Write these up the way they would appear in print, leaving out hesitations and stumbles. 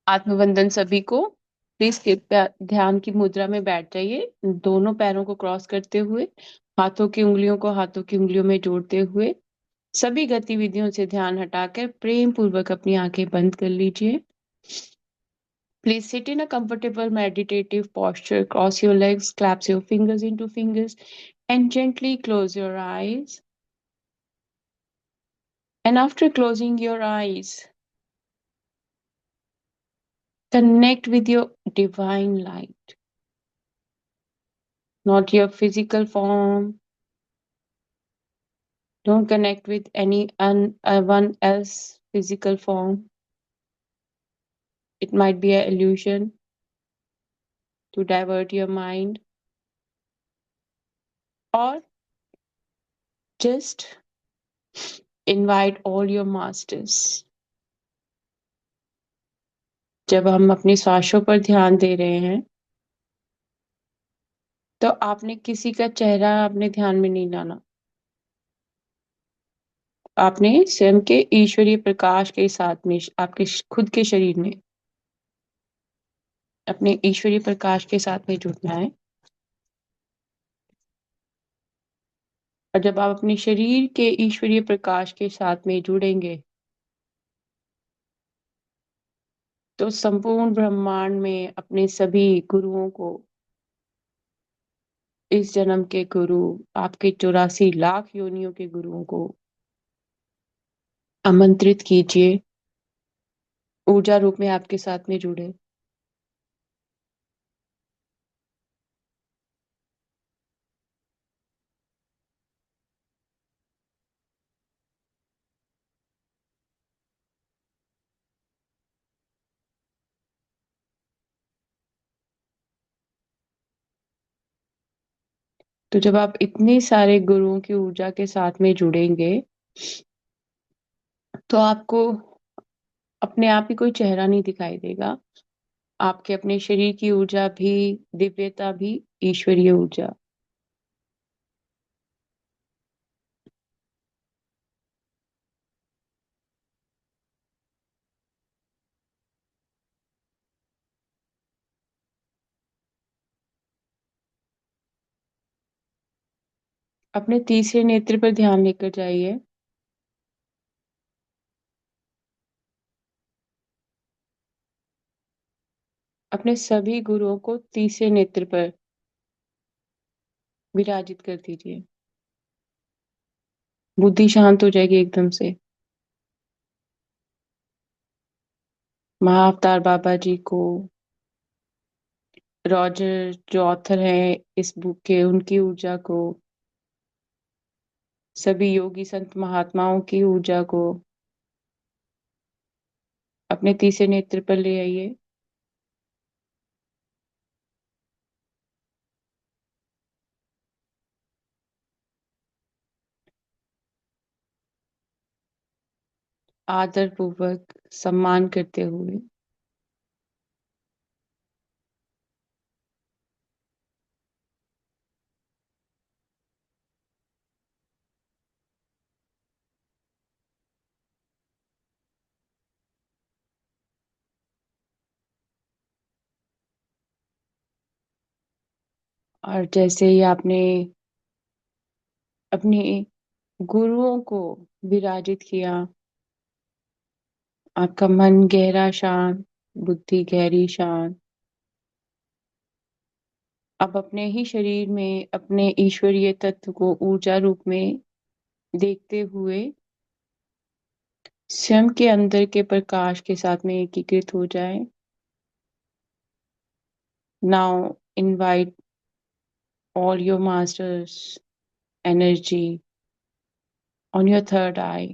आत्मवंदन सभी को। प्लीज कृपया ध्यान की मुद्रा में बैठ जाइए, दोनों पैरों को क्रॉस करते हुए, हाथों की उंगलियों को हाथों की उंगलियों में जोड़ते हुए। सभी गतिविधियों से ध्यान हटाकर प्रेम पूर्वक अपनी आंखें बंद कर लीजिए। Please sit in a comfortable meditative posture. Cross your legs, clasp your fingers into fingers, and gently close your eyes. And after closing your eyes, connect with your divine light, not your physical form. Don't connect with one else physical form. It might be an illusion to divert your mind, or just invite all your masters. जब हम अपनी श्वासों पर ध्यान दे रहे हैं, तो आपने किसी का चेहरा अपने ध्यान में नहीं लाना। आपने स्वयं के ईश्वरीय प्रकाश के साथ में, आपके खुद के शरीर में अपने ईश्वरीय प्रकाश के साथ में जुड़ना है। और जब आप अपने शरीर के ईश्वरीय प्रकाश के साथ में जुड़ेंगे, तो संपूर्ण ब्रह्मांड में अपने सभी गुरुओं को, इस जन्म के गुरु, आपके 84 लाख योनियों के गुरुओं को आमंत्रित कीजिए, ऊर्जा रूप में आपके साथ में जुड़े। तो जब आप इतने सारे गुरुओं की ऊर्जा के साथ में जुड़ेंगे, तो आपको अपने आप ही कोई चेहरा नहीं दिखाई देगा। आपके अपने शरीर की ऊर्जा भी, दिव्यता भी, ईश्वरीय ऊर्जा। अपने तीसरे नेत्र पर ध्यान लेकर जाइए। अपने सभी गुरुओं को तीसरे नेत्र पर विराजित कर दीजिए। बुद्धि शांत हो जाएगी एकदम से। महाअवतार बाबा जी को, रॉजर जो ऑथर है इस बुक के, उनकी ऊर्जा को, सभी योगी संत महात्माओं की ऊर्जा को अपने तीसरे नेत्र पर ले आइए। आदर पूर्वक, सम्मान करते हुए। और जैसे ही आपने अपने गुरुओं को विराजित किया, आपका मन गहरा शांत, बुद्धि गहरी शांत। अब अपने ही शरीर में अपने ईश्वरीय तत्व को ऊर्जा रूप में देखते हुए स्वयं के अंदर के प्रकाश के साथ में एकीकृत हो जाए। Now invite all your masters energy on your third eye.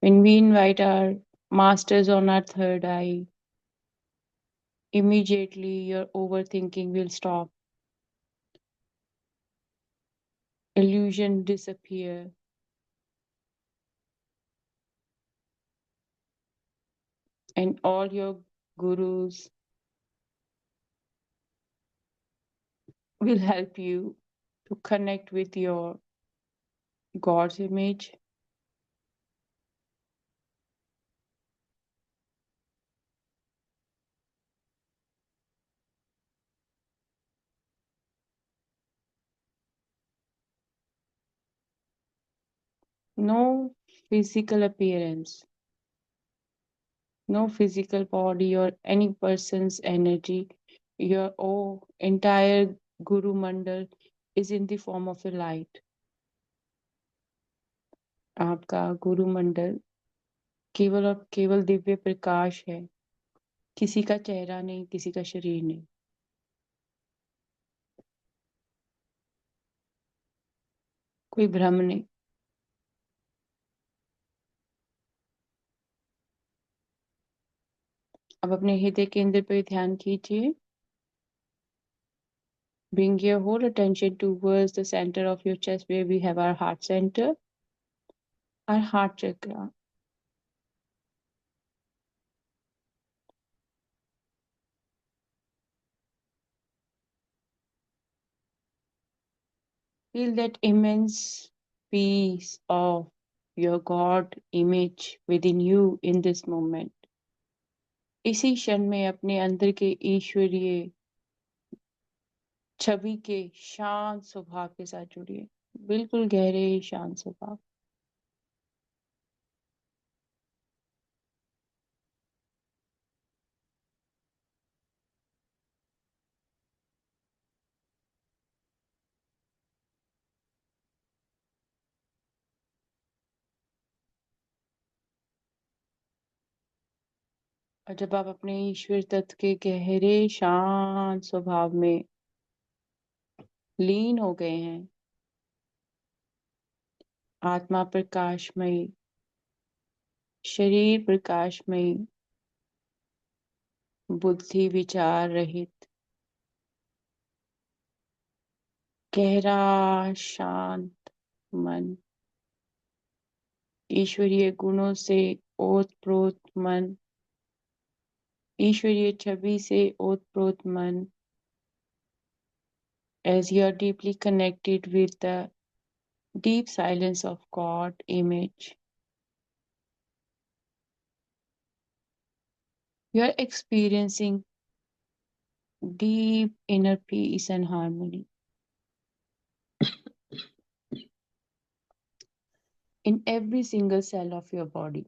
When we invite our masters on our third eye, immediately your overthinking will stop, illusion disappear, and all your gurus will help you to connect with your God's image, No physical appearance, no physical body or any person's energy. Your entire Guru Mandal is in the form of a light. आपका गुरु मंडल केवल और केवल दिव्य प्रकाश है, किसी का चेहरा नहीं, किसी का शरीर नहीं। कोई भ्रम नहीं। अब अपने हृदय केंद्र पर ध्यान कीजिए। Bring your whole attention towards the center of your chest where we have our heart center, our heart chakra. Feel that immense peace of your God image within you in this moment. इसी क्षण में अपने अंदर के ईश्वरीय छवि के शांत स्वभाव के साथ जुड़िए, बिल्कुल गहरे शांत स्वभाव। और जब आप अपने ईश्वर तत्व के गहरे शांत स्वभाव में लीन हो गए हैं, आत्मा प्रकाशमयी, शरीर प्रकाशमयी, बुद्धि विचार रहित, गहरा शांत मन, ईश्वरीय गुणों से ओतप्रोत मन, ईश्वरीय छवि से ओतप्रोत मन, as you are deeply connected with the deep silence of God image, you are experiencing deep inner peace and harmony in every single cell of your body.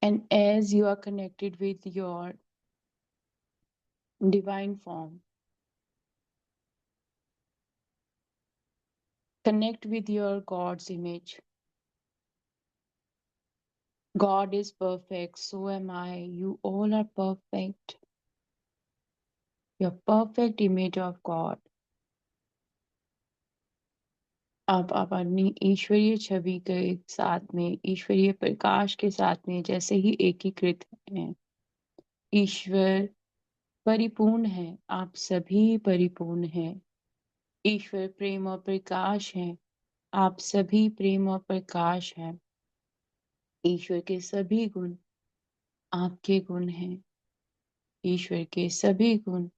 And as you are connected with your divine form, connect with your God's image. God is perfect, so am I. You all are perfect. Your perfect image of God. आप अपनी ईश्वरीय छवि के साथ में, ईश्वरीय प्रकाश के साथ में जैसे ही एकीकृत हैं। ईश्वर परिपूर्ण है, आप सभी परिपूर्ण हैं। ईश्वर प्रेम और प्रकाश है, आप सभी प्रेम और प्रकाश हैं। ईश्वर के सभी गुण आपके गुण हैं। ईश्वर के सभी गुण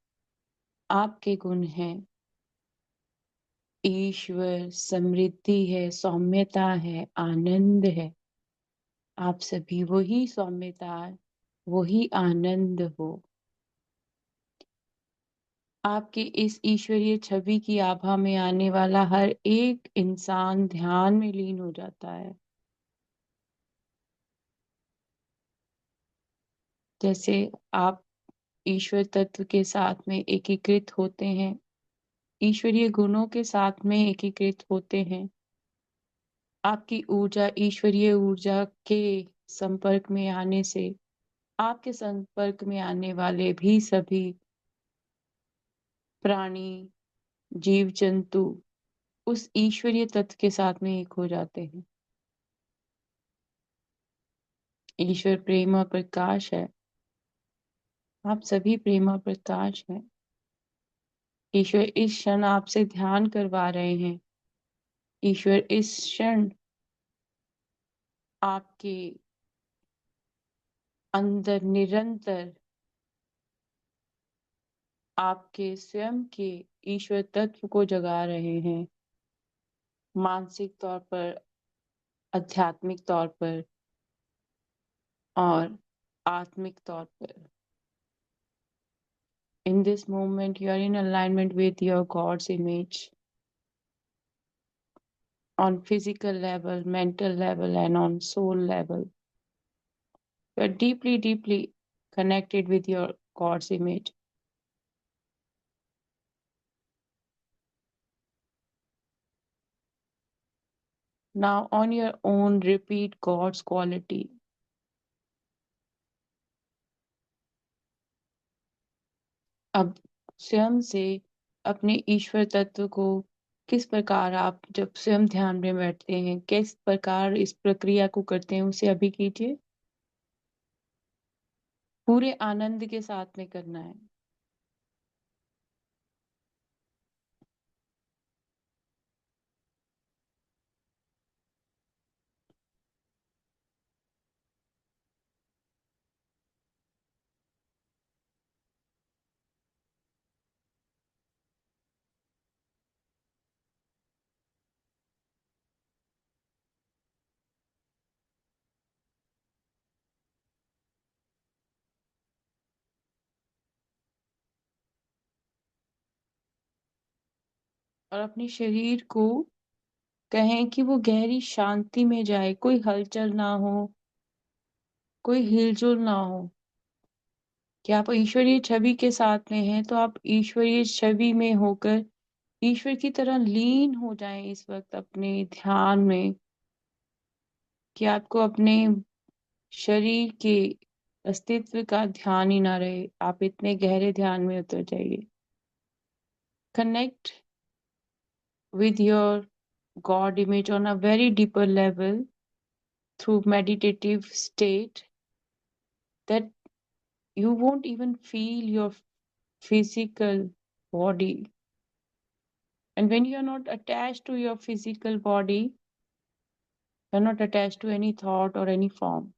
आपके गुण हैं। ईश्वर समृद्धि है, सौम्यता है, आनंद है। आप सभी वही सौम्यता, वही आनंद हो। आपके इस ईश्वरीय छवि की आभा में आने वाला हर एक इंसान ध्यान में लीन हो जाता है। जैसे आप ईश्वर तत्व के साथ में एकीकृत होते हैं, ईश्वरीय गुणों के साथ में एकीकृत होते हैं, आपकी ऊर्जा ईश्वरीय ऊर्जा के संपर्क में आने से आपके संपर्क में आने वाले भी सभी प्राणी, जीव जंतु उस ईश्वरीय तत्व के साथ में एक हो जाते हैं। ईश्वर प्रेम और प्रकाश है, आप सभी प्रेम और प्रकाश हैं। ईश्वर इस क्षण आपसे ध्यान करवा रहे हैं। ईश्वर इस क्षण आपके अंदर निरंतर आपके स्वयं के ईश्वर तत्व को जगा रहे हैं, मानसिक तौर पर, आध्यात्मिक तौर पर और आत्मिक तौर पर। In this moment, you are in alignment with your God's image on physical level, mental level, and on soul level. You are deeply, deeply connected with your God's image. Now, on your own, repeat God's quality. अब स्वयं से अपने ईश्वर तत्व को किस प्रकार आप जब स्वयं ध्यान में बैठते हैं, किस प्रकार इस प्रक्रिया को करते हैं, उसे अभी कीजिए। पूरे आनंद के साथ में करना है। और अपने शरीर को कहें कि वो गहरी शांति में जाए, कोई हलचल ना हो, कोई हिलजुल ना हो। कि आप ईश्वरीय छवि के साथ में हैं, तो आप ईश्वरीय छवि में होकर ईश्वर की तरह लीन हो जाएं इस वक्त अपने ध्यान में, कि आपको अपने शरीर के अस्तित्व का ध्यान ही ना रहे, आप इतने गहरे ध्यान में उतर जाइए। Connect with your God image on a very deeper level through meditative state that you won't even feel your physical body. And when you're not attached to your physical body, you're not attached to any thought or any form.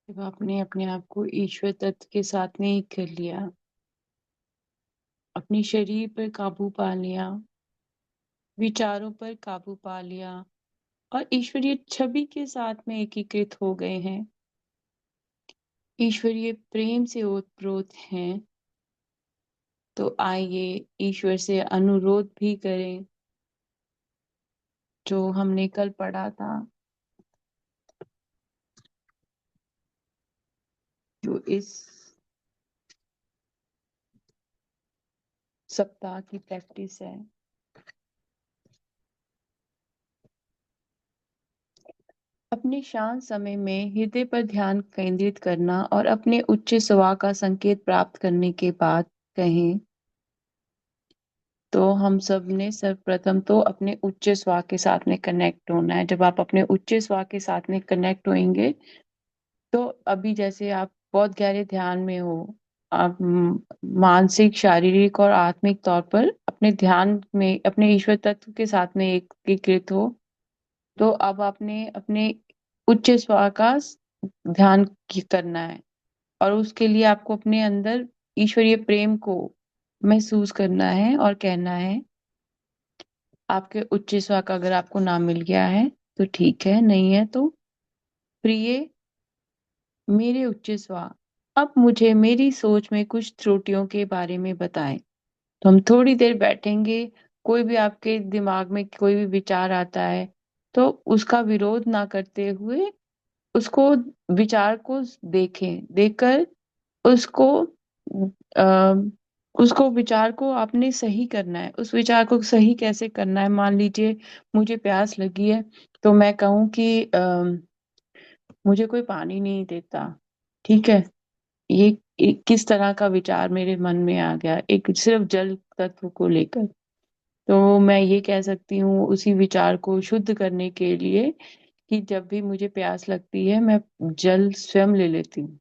जब आपने अपने आप को ईश्वर तत्व के साथ में एक कर लिया, अपने शरीर पर काबू पा लिया, विचारों पर काबू पा लिया और ईश्वरीय छवि के साथ में एकीकृत हो गए हैं, ईश्वरीय प्रेम से ओतप्रोत हैं, तो आइए ईश्वर से अनुरोध भी करें जो हमने कल पढ़ा था। जो इस सप्ताह की प्रैक्टिस है, अपने शांत समय में हृदय पर ध्यान केंद्रित करना और अपने उच्च स्वर का संकेत प्राप्त करने के बाद कहें। तो हम सब ने सर्वप्रथम तो अपने उच्च स्वर के साथ में कनेक्ट होना है। जब आप अपने उच्च स्वर के साथ में कनेक्ट होंगे, तो अभी जैसे आप बहुत गहरे ध्यान में हो, आप मानसिक, शारीरिक और आत्मिक तौर पर अपने ध्यान में अपने ईश्वर तत्व के साथ में एकीकृत हो। तो अब आपने अपने उच्च स्वर का ध्यान करना है, और उसके लिए आपको अपने अंदर ईश्वरीय प्रेम को महसूस करना है और कहना है। आपके उच्च स्वर का अगर आपको नाम मिल गया है तो ठीक है, नहीं है तो प्रिय मेरे उच्च स्वर, अब मुझे मेरी सोच में कुछ त्रुटियों के बारे में बताएं। तो हम थोड़ी देर बैठेंगे। कोई भी आपके दिमाग में कोई भी विचार आता है, तो उसका विरोध ना करते हुए उसको, विचार को देखें, देखकर उसको आ, उसको विचार को आपने सही करना है। उस विचार को सही कैसे करना है? मान लीजिए मुझे प्यास लगी है, तो मैं कहूँ कि मुझे कोई पानी नहीं देता। ठीक है, ये किस तरह का विचार मेरे मन में आ गया, एक सिर्फ जल तत्व को लेकर। तो मैं ये कह सकती हूँ उसी विचार को शुद्ध करने के लिए कि जब भी मुझे प्यास लगती है, मैं जल स्वयं ले लेती हूँ।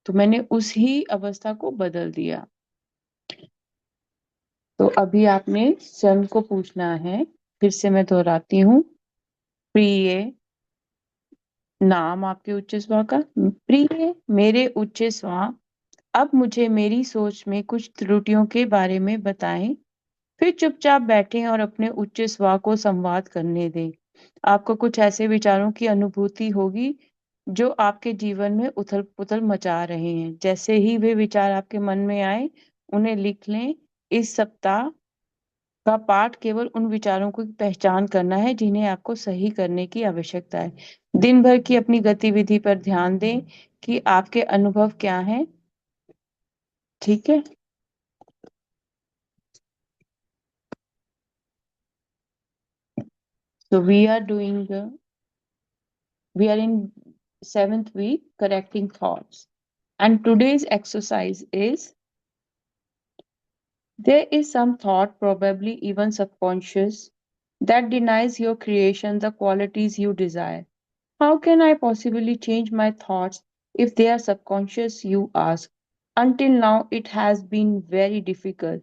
तो मैंने उसी अवस्था को बदल दिया। तो अभी आपने स्वयं को पूछना है, फिर से मैं दोहराती हूँ। प्रिय, नाम आपके उच्च स्वर का, प्रिय मेरे उच्च स्वर, अब मुझे मेरी सोच में कुछ त्रुटियों के बारे में बताएं। फिर चुपचाप बैठें और अपने उच्च स्वर को संवाद करने दें। आपको कुछ ऐसे विचारों की अनुभूति होगी जो आपके जीवन में उथल पुथल मचा रहे हैं। जैसे ही वे विचार आपके मन में आए, उन्हें लिख लें। इस सप्ताह का पाठ केवल उन विचारों की पहचान करना है जिन्हें आपको सही करने की आवश्यकता है। दिन भर की अपनी गतिविधि पर ध्यान दें कि आपके अनुभव क्या हैं। ठीक है। So we are in seventh week, correcting thoughts. And today's exercise is, there is some thought, probably even subconscious, that denies your creation the qualities you desire. How can I possibly change my thoughts if they are subconscious? You ask. Until now, it has been very difficult.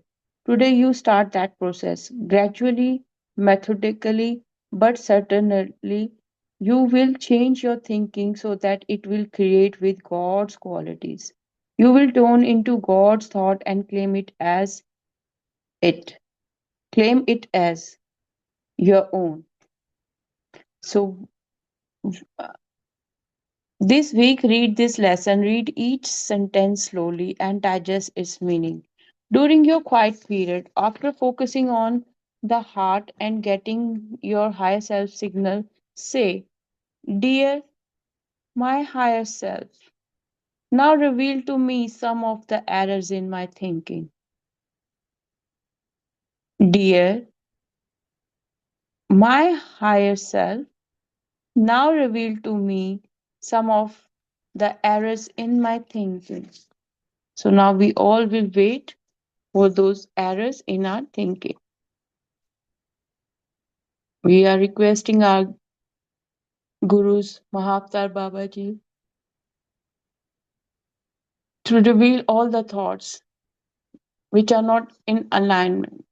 Today, you start that process gradually, methodically, but certainly. You will change your thinking so that it will create with God's qualities. You will tune into God's thought and it. Claim it as your own. So, this week, read this lesson, read each sentence slowly and digest its meaning. During your quiet period, after focusing on the heart and getting your higher self signal, say, Dear my higher self, now reveal to me some of the errors in my thinking. Dear my higher self, now reveal to me some of the errors in my thinking. So now we all will wait for those errors in our thinking. We are requesting our Gurus, Mahavatar Babaji, to reveal all the thoughts which are not in alignment.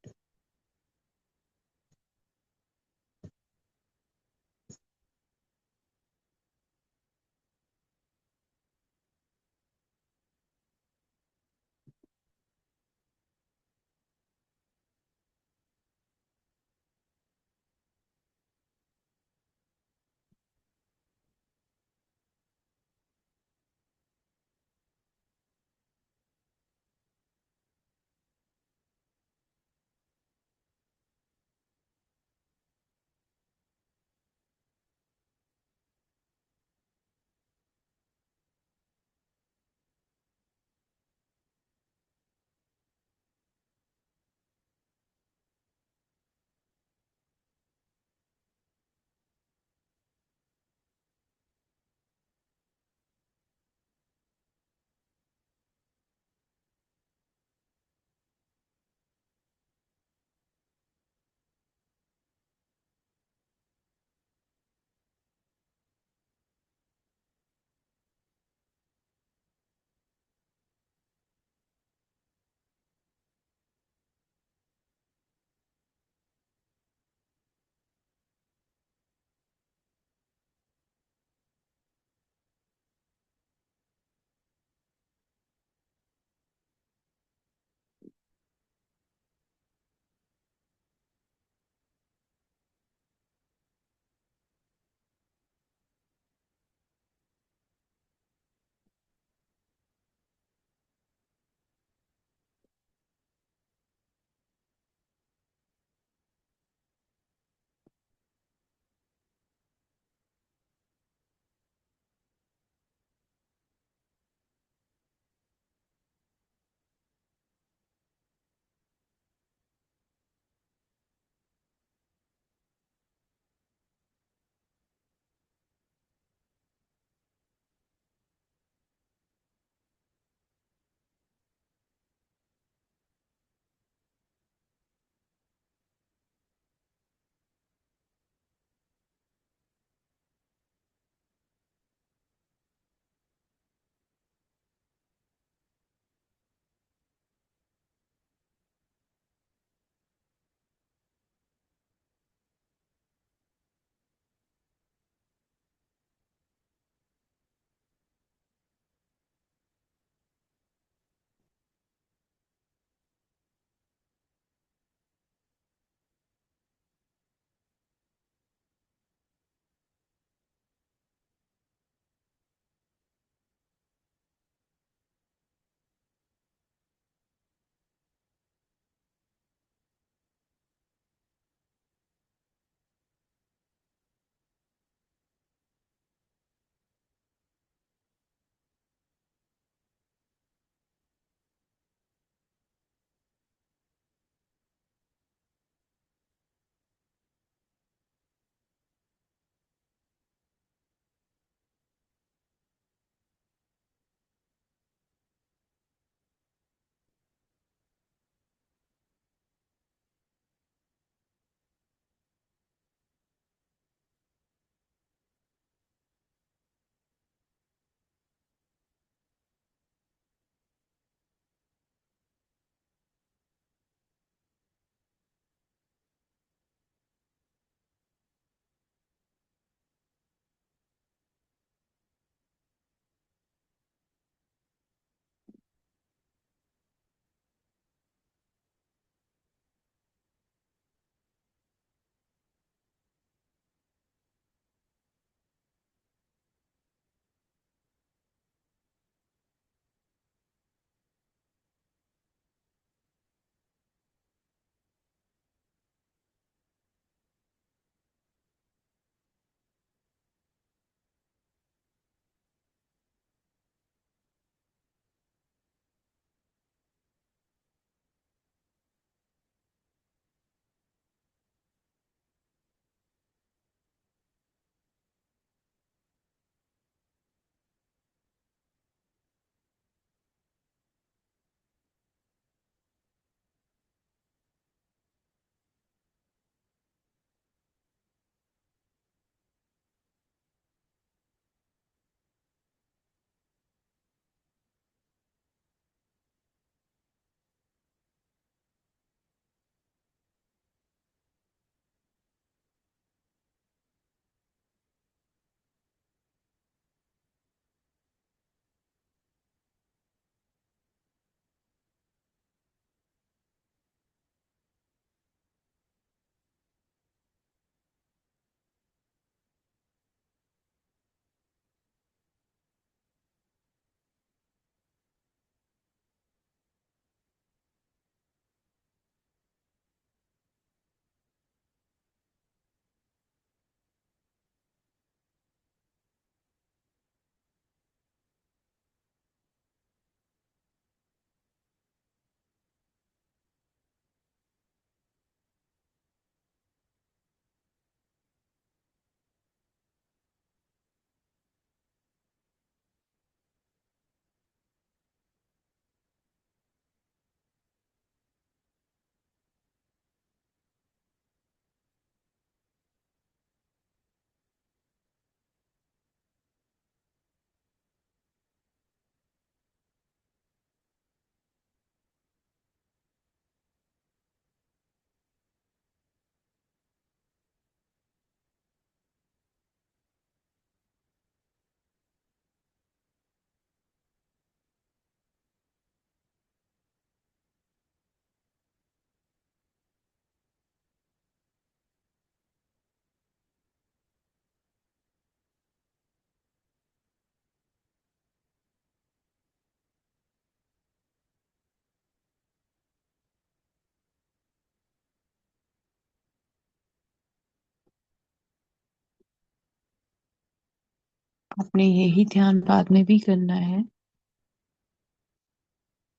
आपने यही ध्यान बाद में भी करना है।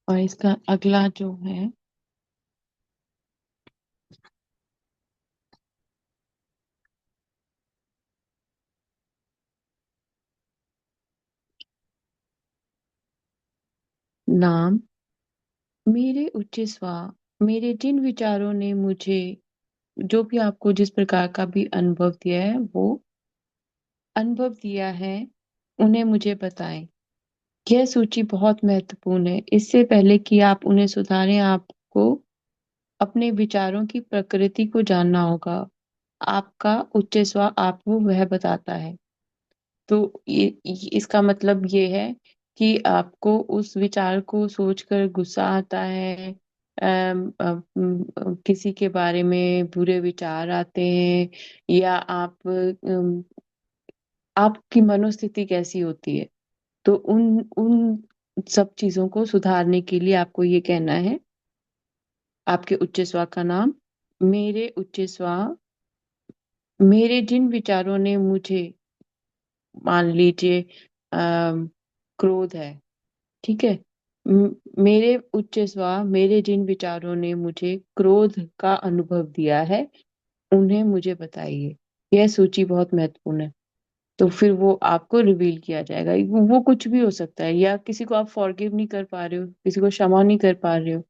और इसका अगला जो है, नाम, मेरे उच्च स्वा, मेरे जिन विचारों ने मुझे, जो भी आपको जिस प्रकार का भी अनुभव दिया है, वो अनुभव दिया है, उन्हें मुझे बताएं। यह सूची बहुत महत्वपूर्ण है। इससे पहले कि आप उन्हें सुधारें, आपको अपने विचारों की प्रकृति को जानना होगा। आपका उच्च स्व आपको वह बताता है। तो इसका मतलब ये है कि आपको उस विचार को सोचकर गुस्सा आता है, किसी के बारे में बुरे विचार आते हैं, या आपकी मनोस्थिति कैसी होती है। तो उन उन सब चीजों को सुधारने के लिए आपको ये कहना है, आपके उच्च स्व का नाम, मेरे उच्च स्व, मेरे जिन विचारों ने मुझे, मान लीजिए क्रोध है, ठीक है। मेरे उच्च स्व, मेरे जिन विचारों ने मुझे क्रोध का अनुभव दिया है, उन्हें मुझे बताइए। यह सूची बहुत महत्वपूर्ण है। तो फिर वो आपको रिवील किया जाएगा। वो कुछ भी हो सकता है, या किसी को आप फॉरगिव नहीं कर पा रहे हो, किसी को क्षमा नहीं कर पा रहे हो,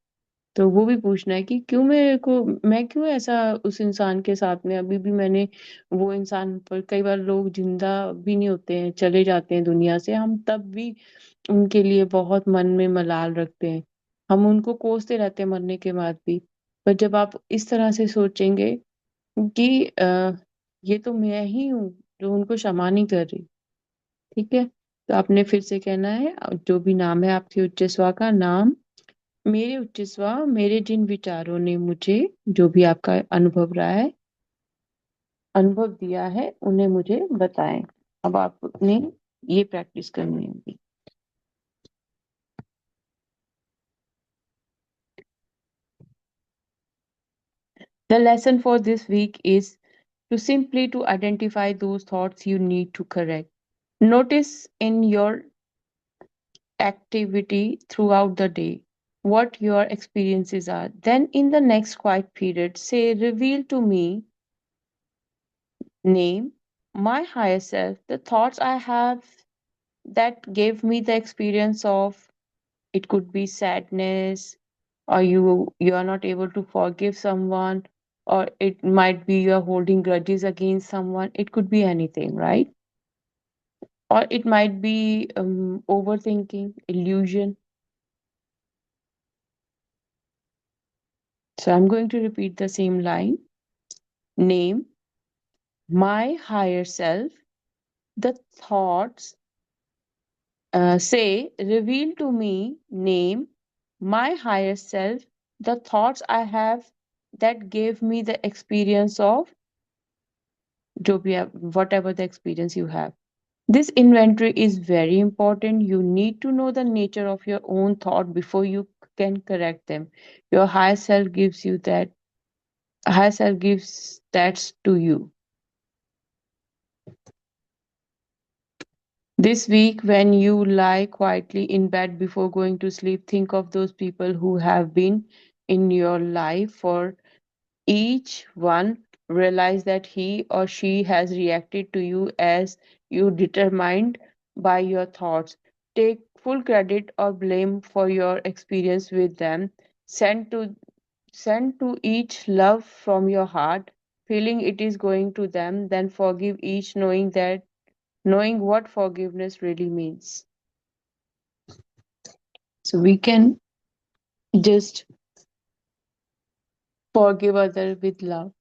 तो वो भी पूछना है कि क्यों मेरे को, मैं क्यों ऐसा उस इंसान के साथ में, अभी भी मैंने वो इंसान पर, कई बार लोग जिंदा भी नहीं होते हैं, चले जाते हैं दुनिया से, हम तब भी उनके लिए बहुत मन में मलाल रखते हैं, हम उनको कोसते रहते हैं मरने के बाद भी। पर जब आप इस तरह से सोचेंगे कि ये तो मैं ही हूँ जो उनको क्षमा नहीं कर रही, ठीक है। तो आपने फिर से कहना है, जो भी नाम है आपके उच्च स्वा का नाम, मेरे उच्च स्वा, मेरे जिन विचारों ने मुझे, जो भी आपका अनुभव रहा है, अनुभव दिया है, उन्हें मुझे बताएं। अब आपने ये प्रैक्टिस करनी होगी। The lesson for this week is to simply to identify those thoughts you need to correct. Notice in your activity throughout the day what your experiences are. Then in the next quiet period, say, reveal to me, name, my higher self, the thoughts I have that gave me the experience of, it could be sadness, or you are not able to forgive someone, or it might be you're holding grudges against someone. It could be anything, right? Or it might be overthinking, illusion. So I'm going to repeat the same line. Name, my higher self, the thoughts, say, reveal to me, name, my higher self, the thoughts I have that gave me the experience of, जो भी आप, whatever the experience you have. This inventory is very important. You need to know the nature of your own thought before you can correct them. Your higher self gives you that, higher self gives that to you. This week, when you lie quietly in bed before going to sleep, think of those people who have been in your life. For each one, realize that he or she has reacted to you as you determined by your thoughts. Take full credit or blame for your experience with them. Send to Send to each love from your heart, feeling it is going to them. Then forgive each, knowing what forgiveness really means. So we can just forgive other with love.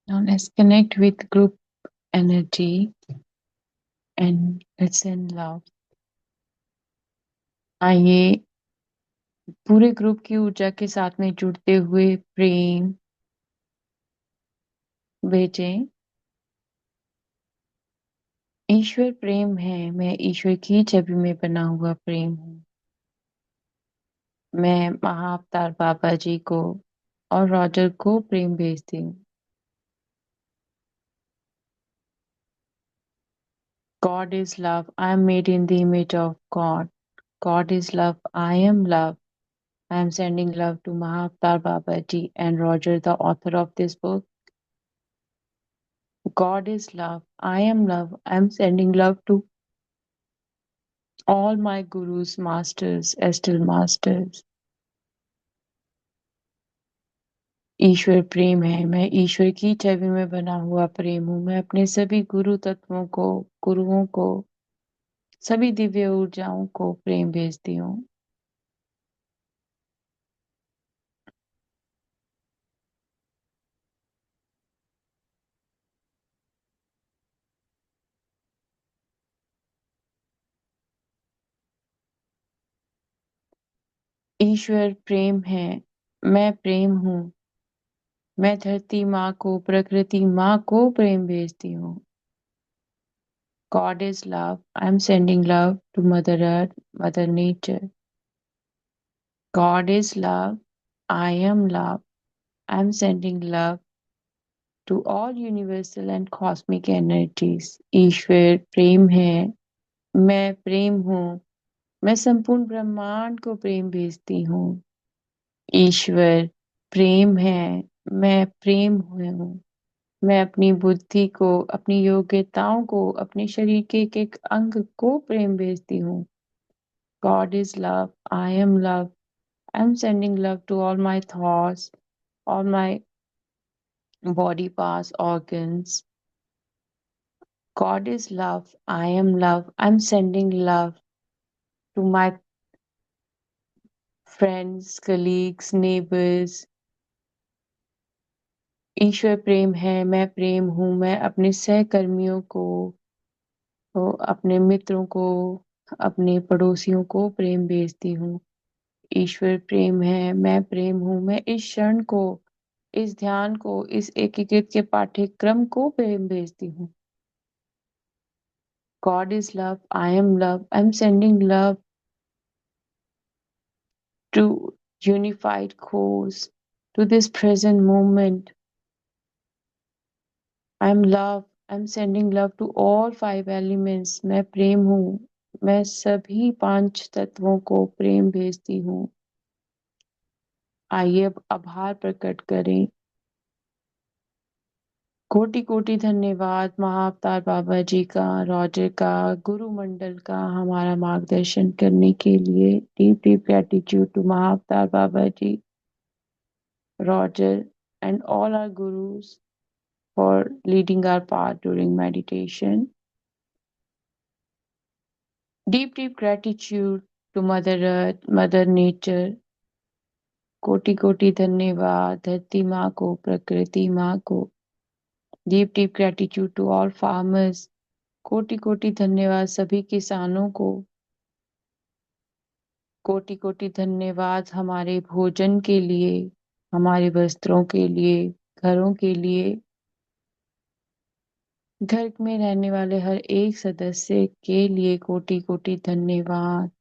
Now let's connect with group energy and let's send love. आइए पूरे group की ऊर्जा के साथ में जुड़ते हुए प्रेम भेजें। ईश्वर प्रेम है, मैं ईश्वर की छवि में बना हुआ प्रेम हूँ। मैं महाअवतार बाबा जी को और रॉजर को प्रेम भेजती हूँ। God is love. I am made in the image of God. God is love. I am love. I am sending love to Mahavatar Babaji and Roger, the author of this book. God is love. I am love. I am sending love to all my gurus, masters, astral masters. ईश्वर प्रेम है, मैं ईश्वर की छवि में बना हुआ प्रेम हूँ। मैं अपने सभी गुरु तत्वों को, गुरुओं को, सभी दिव्य ऊर्जाओं को प्रेम भेजती हूँ। ईश्वर प्रेम है, मैं प्रेम हूँ। मैं धरती माँ को, प्रकृति माँ को प्रेम भेजती हूँ। God is love. I am sending love to Mother Earth, Mother Nature. God is love. I am love. I am sending love to all universal and cosmic energies. ईश्वर प्रेम है, मैं प्रेम हूँ। मैं संपूर्ण ब्रह्मांड को प्रेम भेजती हूँ। ईश्वर प्रेम है, मैं प्रेम हूँ। मैं अपनी बुद्धि को, अपनी योग्यताओं को, अपने शरीर के एक एक अंग को प्रेम भेजती हूँ। God is love. I am love. I'm sending love to all my thoughts, all my body parts, organs. God is love. I am love. I'm sending love to my friends, colleagues, neighbors. ईश्वर प्रेम है, मैं प्रेम हूँ। मैं अपने सहकर्मियों को, अपने मित्रों को, अपने पड़ोसियों को प्रेम भेजती हूँ। ईश्वर प्रेम है, मैं प्रेम हूँ। मैं इस क्षण को, इस ध्यान को, इस एकीकृत के पाठ्यक्रम को प्रेम भेजती हूँ। God is love. I am love. I'm sending love to unified cause, to this present moment. I'm love. I'm sending love to all five elements. मैं प्रेम हूँ। मैं सभी पांच तत्वों को प्रेम भेजती हूँ। आइए अब आभार प्रकट करें। कोटि कोटि धन्यवाद महाअवतार बाबा जी का, रॉजर का, गुरु मंडल का हमारा मार्गदर्शन करने के लिए। Deep deep gratitude to Mahavatar Baba ji, Roger, and all our gurus for leading our path during meditation. Deep, deep gratitude to Mother Earth, Mother Nature. कोटि कोटि धन्यवाद धरती माँ को, प्रकृति माँ को। Deep deep gratitude to all farmers. कोटि कोटि धन्यवाद सभी किसानों को। कोटि कोटि धन्यवाद हमारे भोजन के लिए, हमारे वस्त्रों के लिए, घरों के लिए, घर में रहने वाले हर एक सदस्य के लिए। कोटि कोटि धन्यवाद।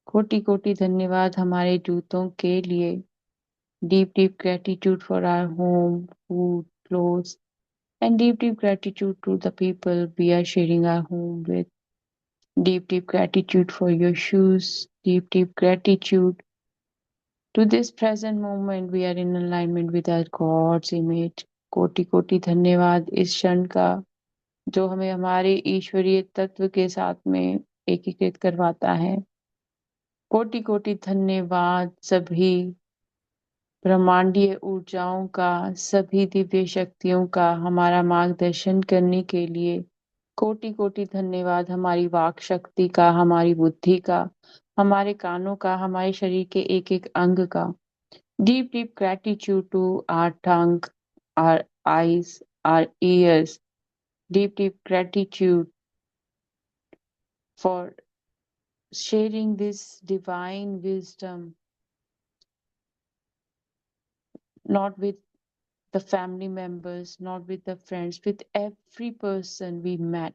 कोटि कोटि धन्यवाद हमारे जूतों के लिए। Deep deep gratitude for our home, food, clothes, and deep deep gratitude to the people we are sharing our home with. Deep deep gratitude for your shoes. Deep deep gratitude to this present moment we are in alignment with our God's image. कोटि कोटि धन्यवाद इस क्षण का जो हमें हमारे ईश्वरीय तत्व के साथ में एकीकृत करवाता है। कोटि कोटि धन्यवाद सभी ब्रह्मांडीय ऊर्जाओं का, सभी दिव्य शक्तियों का हमारा मार्गदर्शन करने के लिए। कोटि कोटि धन्यवाद हमारी वाक शक्ति का, हमारी बुद्धि का, हमारे कानों का, हमारे शरीर के एक एक अंग का। Deep, deep gratitude to our tongue, our eyes, our ears. Deep, deep gratitude for sharing this divine wisdom, not with the family members, not with the friends, with every person we met.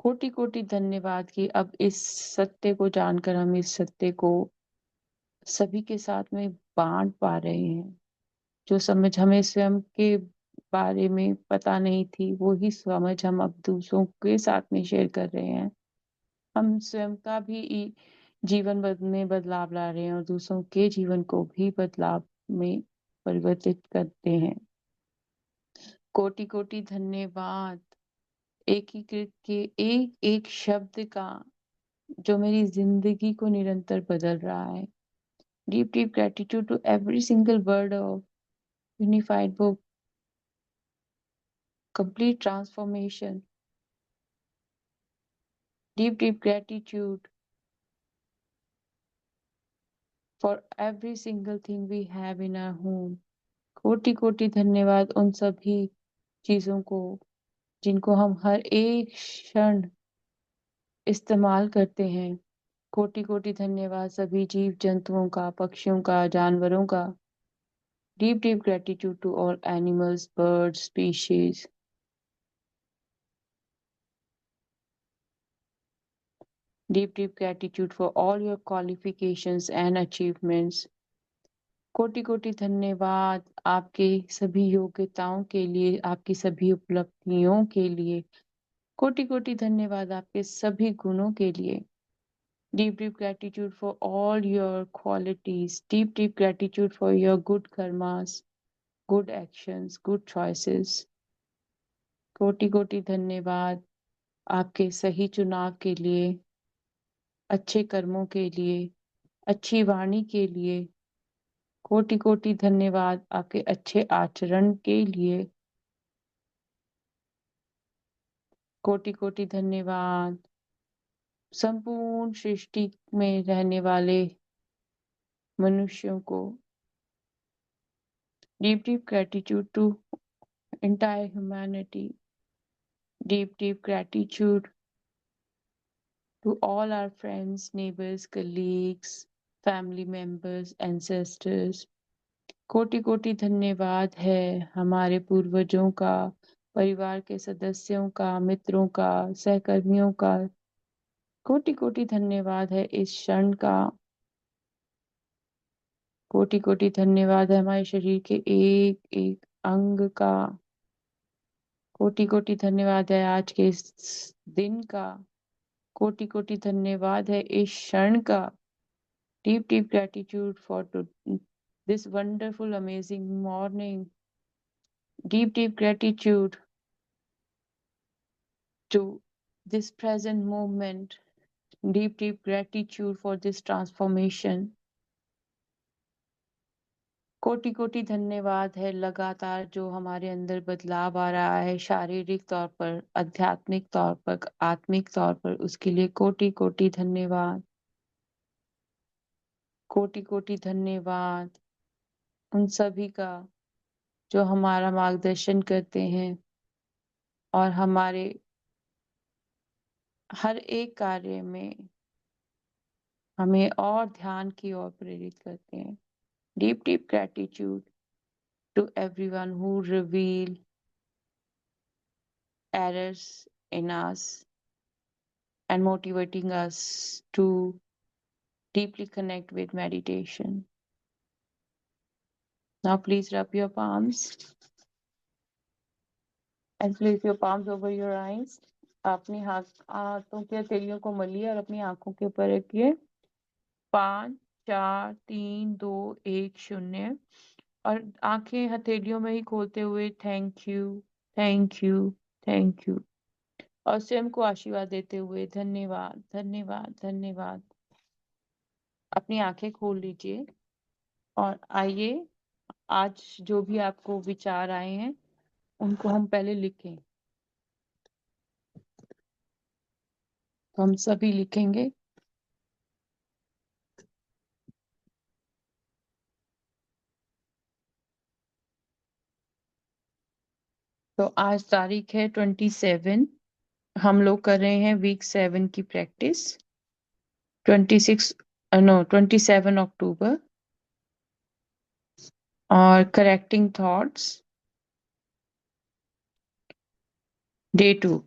कोटि कोटि धन्यवाद कि अब इस सत्य को जानकर हम इस सत्य को सभी के साथ में बांट पा रहे हैं। जो समझ हमें स्वयं के बारे में पता नहीं थी, वो ही समझ हम अब दूसरों के साथ में शेयर कर रहे हैं। हम स्वयं का भी जीवन में बदलाव ला रहे हैं और दूसरों के जीवन को भी बदलाव में परिवर्तित करते हैं। कोटि कोटि धन्यवाद एकीकृत के एक एक शब्द का जो मेरी जिंदगी को निरंतर बदल रहा है। Deep deep gratitude to every single word of unified book, complete transformation. Deep deep gratitude for every single thing we have in our home. कोटि कोटि धन्यवाद उन सभी चीजों को जिनको हम हर एक क्षण इस्तेमाल करते हैं। कोटि कोटि धन्यवाद सभी जीव जंतुओं का, पक्षियों का, जानवरों का। Deep deep gratitude to all animals, birds, species. Deep deep gratitude for all your qualifications and achievements. कोटि कोटि धन्यवाद आपके सभी योग्यताओं के लिए, आपकी सभी उपलब्धियों के लिए। कोटि कोटि धन्यवाद आपके सभी गुणों के लिए। Deep deep gratitude for all your qualities. Deep deep gratitude for your good karmas, good actions, good choices. कोटि कोटि धन्यवाद आपके सही चुनाव के लिए, अच्छे कर्मों के लिए, अच्छी वाणी के लिए। कोटि कोटि धन्यवाद आपके अच्छे आचरण के लिए। कोटि कोटि धन्यवाद संपूर्ण सृष्टि में रहने वाले मनुष्यों को। Deep deep gratitude to entire humanity. Deep deep gratitude to all our friends, neighbors, colleagues, family members, ancestors. कोटि कोटि धन्यवाद है हमारे पूर्वजों का, परिवार के सदस्यों का, मित्रों का, सहकर्मियों का। कोटि कोटि धन्यवाद है इस क्षण का। कोटि कोटि धन्यवाद है हमारे शरीर के एक एक अंग का। कोटि कोटि धन्यवाद है आज के इस दिन का। कोटि कोटि धन्यवाद है इस क्षण का। Deep deep gratitude for this wonderful amazing morning. Deep deep gratitude to this present moment. Deep, deep gratitude for this transformation. कोटि कोटि धन्यवाद है लगातार जो हमारे अंदर बदलाव आ रहा है शारीरिक तौर पर, आध्यात्मिक तौर पर, आत्मिक तौर पर, उसके लिए कोटि कोटि धन्यवाद। कोटि कोटि धन्यवाद उन सभी का जो हमारा मार्गदर्शन करते हैं और हमारे हर एक कार्य में हमें और ध्यान की ओर प्रेरित करते हैं। Deep deep gratitude to everyone who reveal errors in us and motivating us to deeply connect with meditation. Now, please rub your palms and place your palms over your eyes. अपनी हाथों की हथेलियों को मलिए और अपनी आंखों के ऊपर रखिए। 5 4 3 2 1 0 और आंखें हथेलियों में ही खोलते हुए thank you, thank you, thank you और स्वयं को आशीर्वाद देते हुए धन्यवाद, धन्यवाद, धन्यवाद। अपनी आंखें खोल लीजिए और आइए आज जो भी आपको विचार आए हैं उनको हम पहले लिखें। तो हम सभी लिखेंगे। तो आज तारीख है 27। हम लोग कर रहे हैं वीक 7 की प्रैक्टिस। 26, नो 27 अक्टूबर। और correcting thoughts, day 2।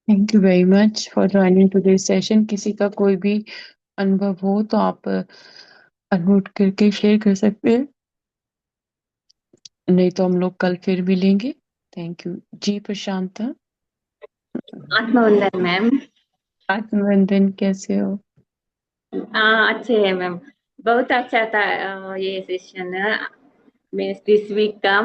Thank you very much for joining today session. किसी का कोई भी अनुभव हो तो आप अनम्यूट करके शेयर कर सकते हैं, नहीं तो हम लोग कल फिर मिलेंगे। Thank you ji. प्रशांता। आत्मवंदन मैम। आत्मवंदन, कैसे हो? अच्छे है मैम। बहुत अच्छा था ये सेशन में दिस वीक का।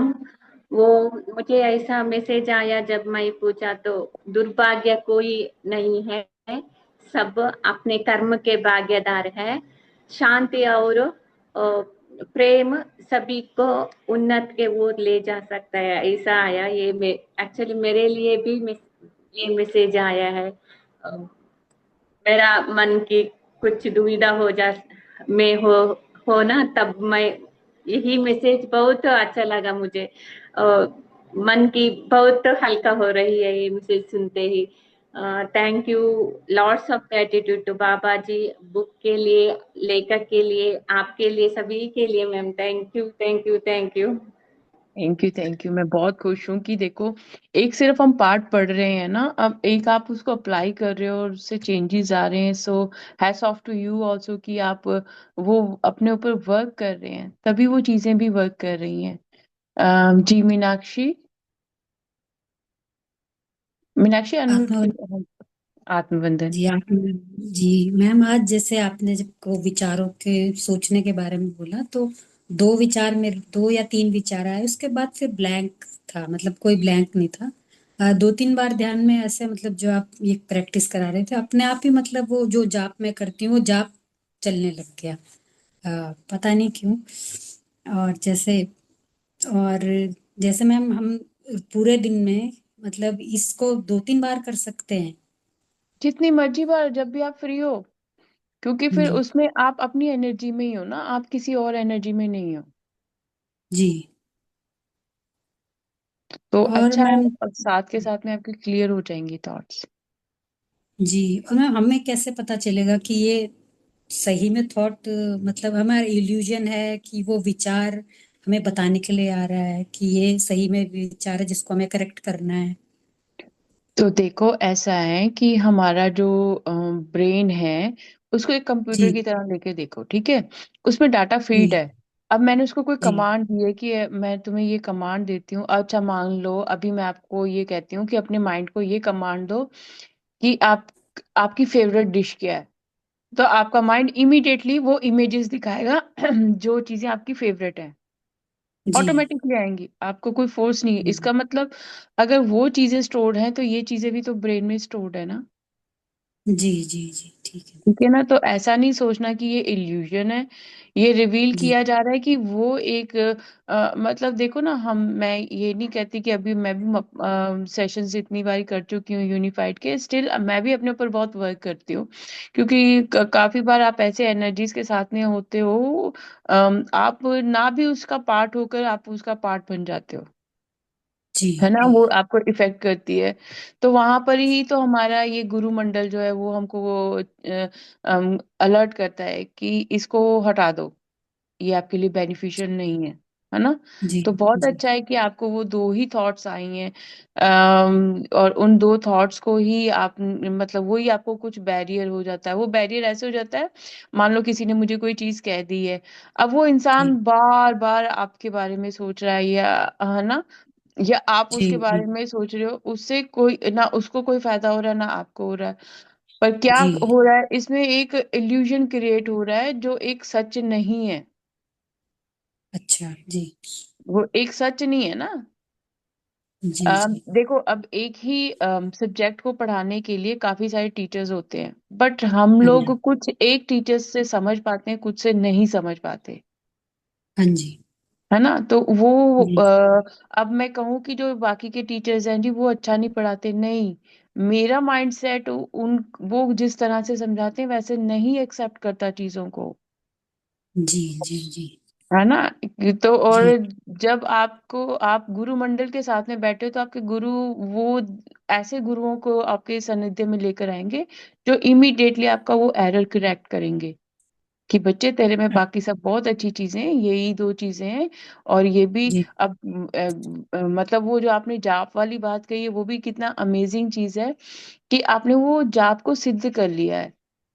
वो मुझे ऐसा मैसेज आया जब मैं पूछा तो दुर्भाग्य कोई नहीं है, सब अपने कर्म के भागीदार है। शांति और प्रेम सभी को उन्नत के ओर ले जा सकता है, ऐसा आया। ये एक्चुअली मेरे लिए भी ये मैसेज आया है। मेरा मन की कुछ दुविधा हो जा में हो ना, तब मैं यही मैसेज बहुत अच्छा लगा मुझे। मन की बहुत हल्का हो रही है ये मैसेज सुनते ही। Thank you. Lots of gratitude to Baba ji, book के लिए, लेखक के लिए, आपके लिए, सभी के लिए ma'am. Thank you, thank you, thank you. Thank you, thank you. मैं बहुत खुश हूँ कि देखो, एक सिर्फ हम पार्ट पढ़ रहे हैं ना, अब एक आप उसको अप्लाई कर रहे हो और उससे चेंजेस आ रहे हैं। So hats off to you also कि आप वो अपने ऊपर वर्क कर रहे हैं, तभी वो चीजें भी वर्क कर रही हैं। जी मीनाक्षी। मीनाक्षी अनम्यूट आत्मा कर। आत्मवंदन। जी आप जी मैम, आज जैसे आपने जब को विचारों के सोचने के बारे में बोला तो दो विचार में, दो या तीन विचार आए, उसके बाद फिर ब्लैंक था, मतलब कोई ब्लैंक नहीं था। दो तीन बार ध्यान में ऐसे, मतलब जो आप ये प्रैक्टिस करा रहे थे अपने आप ही, मतलब वो जो जाप मैं करती हूँ वो जाप चलने लग गया। पता नहीं क्यों। और जैसे, और जैसे मैम हम पूरे दिन में मतलब इसको दो तीन बार कर सकते हैं। जितनी मर्जी बार, जब भी आप फ्री हो, क्योंकि फिर जी उसमें आप अपनी एनर्जी में ही हो ना, आप किसी और एनर्जी में नहीं हो। जी। तो और अच्छा है, मैम, और साथ के साथ में आपके क्लियर हो जाएंगी थॉट्स। जी, और मैम हमें कैसे पता चलेगा कि ये सही में थॉट, मतलब हमारा इल्यूजन है कि वो विचार हमें बताने के लिए आ रहा है कि ये सही में विचार है जिसको हमें करेक्ट करना है। तो देखो, ऐसा है कि हमारा जो ब्रेन है, उसको एक कंप्यूटर की जी तरह लेके देखो, ठीक है? उसमें डाटा फीड जी है। अब मैंने उसको कोई जी कमांड दी है कि मैं तुम्हें ये कमांड देती हूँ। अच्छा मान लो अभी मैं आपको ये कहती हूँ कि अपने माइंड को ये कमांड दो कि आपकी फेवरेट डिश क्या है। तो आपका माइंड इमीडिएटली वो इमेजेस दिखाएगा जो चीजें आपकी फेवरेट है, जी ऑटोमेटिकली आएंगी, आपको कोई फोर्स नहीं है। हम्म, इसका मतलब अगर वो चीजें स्टोर्ड हैं तो ये चीजें भी तो ब्रेन में स्टोर्ड है ना। जी जी जी ठीक है। ठीक है ना? तो ऐसा नहीं सोचना कि ये इल्यूजन है। ये रिवील जी किया जा रहा है कि वो एक मतलब देखो ना, मैं ये नहीं कहती कि अभी मैं भी सेशंस इतनी बारी कर चुकी हूँ यूनिफाइड के, स्टिल मैं भी अपने ऊपर बहुत वर्क करती हूँ। क्योंकि काफी बार आप ऐसे एनर्जीज के साथ में होते हो, आप ना भी उसका पार्ट होकर आप उसका पार्ट बन जाते हो, जी है ना? जी वो आपको इफेक्ट करती है। तो वहां पर ही तो हमारा ये गुरु मंडल जो है वो हमको वो अलर्ट करता है कि इसको हटा दो, ये आपके लिए बेनिफिशियल नहीं है ना? जी तो बहुत जी अच्छा है कि आपको वो दो ही थॉट्स आई हैं। और उन दो थॉट्स को ही आप मतलब वही आपको कुछ बैरियर हो जाता है। वो बैरियर ऐसे हो जाता है, मान लो किसी ने मुझे कोई चीज कह दी है, अब वो इंसान जी बार बार आपके बारे में सोच रहा है, या है ना, या आप जी उसके जी बारे में सोच रहे हो, उससे कोई ना उसको कोई फायदा हो रहा है ना आपको हो रहा है। पर क्या जी। हो रहा है, इसमें एक इल्यूजन क्रिएट हो रहा है जो एक सच नहीं है। अच्छा जी वो एक सच नहीं है ना। जी जी देखो, अब एक ही सब्जेक्ट को पढ़ाने के लिए काफी सारे टीचर्स होते हैं, बट हम हाँ जी लोग कुछ एक टीचर्स से समझ पाते हैं, कुछ से नहीं समझ पाते, हाँ जी है ना? तो वो जी अब मैं कहूँ कि जो बाकी के टीचर्स हैं जी वो अच्छा नहीं पढ़ाते, नहीं। मेरा माइंडसेट उन वो जिस तरह से समझाते हैं वैसे नहीं एक्सेप्ट करता चीजों को, जी जी जी है ना? तो और जी जब आप गुरु मंडल के साथ में बैठे हो तो आपके गुरु वो ऐसे गुरुओं को आपके सानिध्य में लेकर आएंगे जो इमीडिएटली आपका वो एरर करेक्ट करेंगे। कि बच्चे तेरे में बाकी सब बहुत अच्छी चीजें हैं, यही दो चीजें हैं। और ये भी जी अब मतलब वो जो आपने जाप वाली बात कही है वो भी कितना अमेजिंग चीज है कि आपने वो जाप को सिद्ध कर लिया है।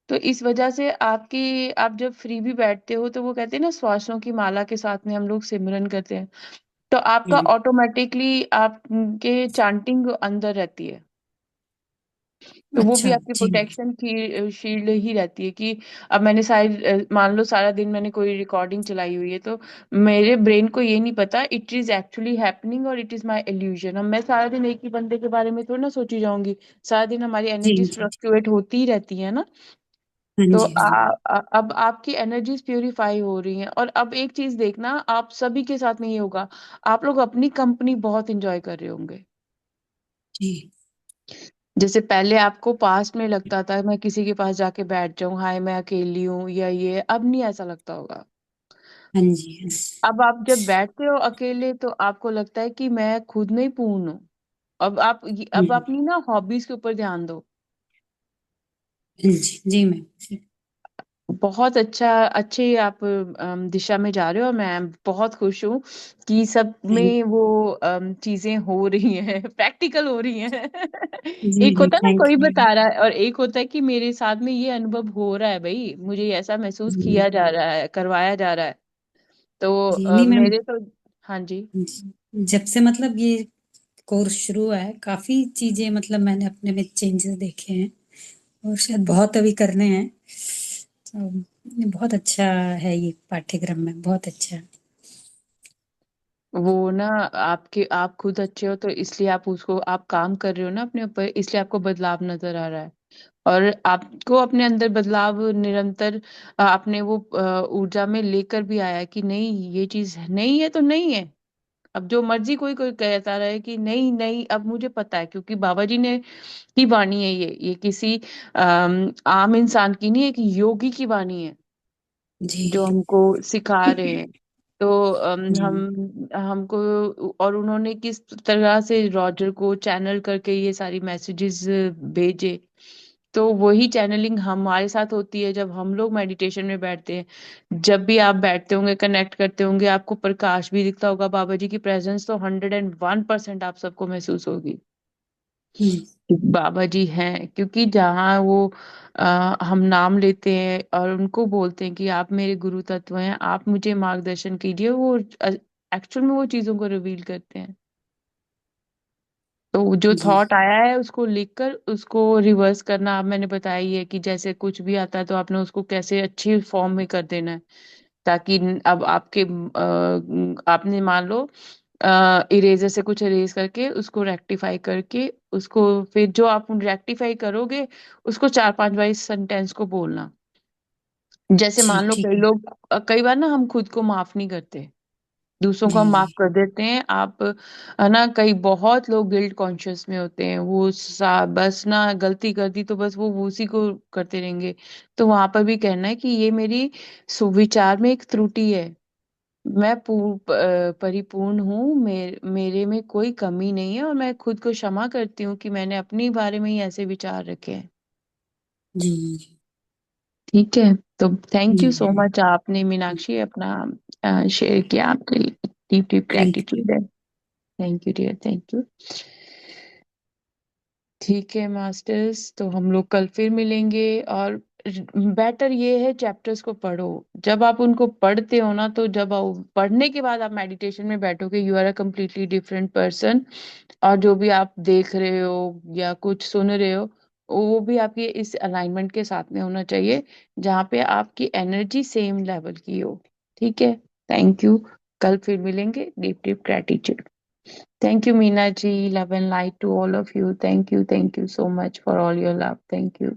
तो इस वजह से आपकी, आप जब फ्री भी बैठते हो तो वो कहते हैं ना, श्वासों की माला के साथ में हम लोग सिमरन करते हैं, तो आपका जी। ऑटोमेटिकली आपके चांटिंग अंदर रहती है। तो वो भी अच्छा आपकी जी मैम। प्रोटेक्शन की शील्ड ही रहती है कि अब मैंने सारी मान लो सारा दिन मैंने कोई रिकॉर्डिंग चलाई हुई है, तो मेरे ब्रेन को ये नहीं पता इट इज एक्चुअली हैपनिंग और इट इज माय इल्यूजन। अब मैं सारा दिन एक ही बंदे के बारे में थोड़ी ना सोची जाऊंगी, सारा दिन हमारी जी एनर्जीज जी जी। फ्लक्चुएट होती ही रहती है ना। हाँ तो जी हाँ जी। अब आपकी एनर्जीज प्यूरिफाई हो रही हैं। और अब एक चीज देखना, आप सभी के साथ में ये होगा, आप लोग अपनी कंपनी बहुत इंजॉय कर रहे होंगे। जी। जैसे पहले आपको पास्ट में लगता था मैं किसी के पास जाके बैठ जाऊं, हाय मैं अकेली हूँ या ये, अब नहीं ऐसा लगता होगा। हाँ जी हाँ अब आप जब बैठते हो अकेले तो आपको लगता है कि मैं खुद में ही पूर्ण हूँ। अब जी। अपनी ना हॉबीज के ऊपर ध्यान दो। हाँ जी जी मैम। बहुत अच्छा, अच्छे आप दिशा में जा रहे हो। मैं बहुत खुश हूँ कि सब थैंक में वो चीजें हो रही हैं, प्रैक्टिकल हो रही हैं। जी एक जी होता है ना थैंक कोई यू। बता रहा है, और एक होता है कि मेरे साथ में ये अनुभव हो रहा है, भाई मुझे ऐसा महसूस जी किया जा रहा है, करवाया जा रहा है। तो जी नहीं मैम। मेरे तो, हाँ जी। जब से मतलब ये कोर्स शुरू हुआ है काफी चीजें मतलब मैंने अपने में चेंजेस देखे हैं और शायद बहुत अभी करने हैं। तो ये बहुत अच्छा है ये पाठ्यक्रम में बहुत अच्छा। वो ना, आपके आप खुद अच्छे हो तो इसलिए आप उसको, आप काम कर रहे हो ना अपने ऊपर, इसलिए आपको बदलाव नजर आ रहा है। और आपको अपने अंदर बदलाव निरंतर आपने वो ऊर्जा में लेकर भी आया है कि नहीं ये चीज नहीं है तो नहीं है। अब जो मर्जी कोई कोई कहता रहे कि नहीं नहीं, अब मुझे पता है क्योंकि बाबा जी ने की वाणी है, ये किसी आम इंसान की नहीं है, कि योगी की वाणी है जो जी हमको सिखा रहे हैं। तो जी हमको, और उन्होंने किस तरह से रॉजर को चैनल करके ये सारी मैसेजेस भेजे। तो वही चैनलिंग हमारे साथ होती है जब हम लोग मेडिटेशन में बैठते हैं। जब भी आप बैठते होंगे, कनेक्ट करते होंगे, आपको प्रकाश भी दिखता होगा, बाबा जी की प्रेजेंस तो 101% आप सबको महसूस होगी हम्म, कि बाबा जी हैं। क्योंकि जहाँ वो हम नाम लेते हैं और उनको बोलते हैं कि आप मेरे गुरु तत्व हैं, आप मुझे मार्गदर्शन कीजिए, वो एक्चुअल में वो चीजों को रिवील करते हैं। तो जो जी थॉट आया है उसको लिखकर उसको रिवर्स करना, अब मैंने बताया ही है कि जैसे कुछ भी आता है तो आपने उसको कैसे अच्छी फॉर्म में कर देना है, ताकि अब आपके आपने मान लो इरेजर से कुछ इरेज करके उसको रेक्टिफाई करके उसको, फिर जो आप रेक्टिफाई करोगे उसको 4-5 बार इस सेंटेंस को बोलना। जैसे जी मान लो ठीक कई है। लोग कई बार ना हम खुद को माफ नहीं करते, दूसरों को जी हम माफ जी कर देते हैं। आप है ना, कई बहुत लोग गिल्ट कॉन्शियस में होते हैं, वो बस ना गलती कर दी तो बस वो उसी को करते रहेंगे। तो वहां पर भी कहना है कि ये मेरी सुविचार में एक त्रुटि है, मैं परिपूर्ण हूँ, मेरे में कोई कमी नहीं है, और मैं खुद को क्षमा करती हूँ कि मैंने अपने बारे में ही ऐसे विचार रखे हैं। जी ठीक है। तो थैंक जी यू सो मच, आपने मीनाक्षी अपना शेयर किया, आपके deep deep thank you. Gratitude है। Thank you dear, thank you. ठीक है मास्टर्स, तो हम लोग कल फिर मिलेंगे। और बेटर ये है चैप्टर्स को पढ़ो। जब आप उनको पढ़ते हो ना, तो जब आप पढ़ने के बाद आप मेडिटेशन में बैठोगे, you are a completely different person. और जो भी आप देख रहे हो या कुछ सुन रहे हो, वो भी आपके इस अलाइनमेंट के साथ में होना चाहिए, जहाँ पे आपकी एनर्जी सेम लेवल की हो। ठीक है। Thank you. कल फिर मिलेंगे। Deep deep gratitude. Thank you, Meena ji. Love and light to all of you. Thank you. Thank you so much for all your love. Thank you.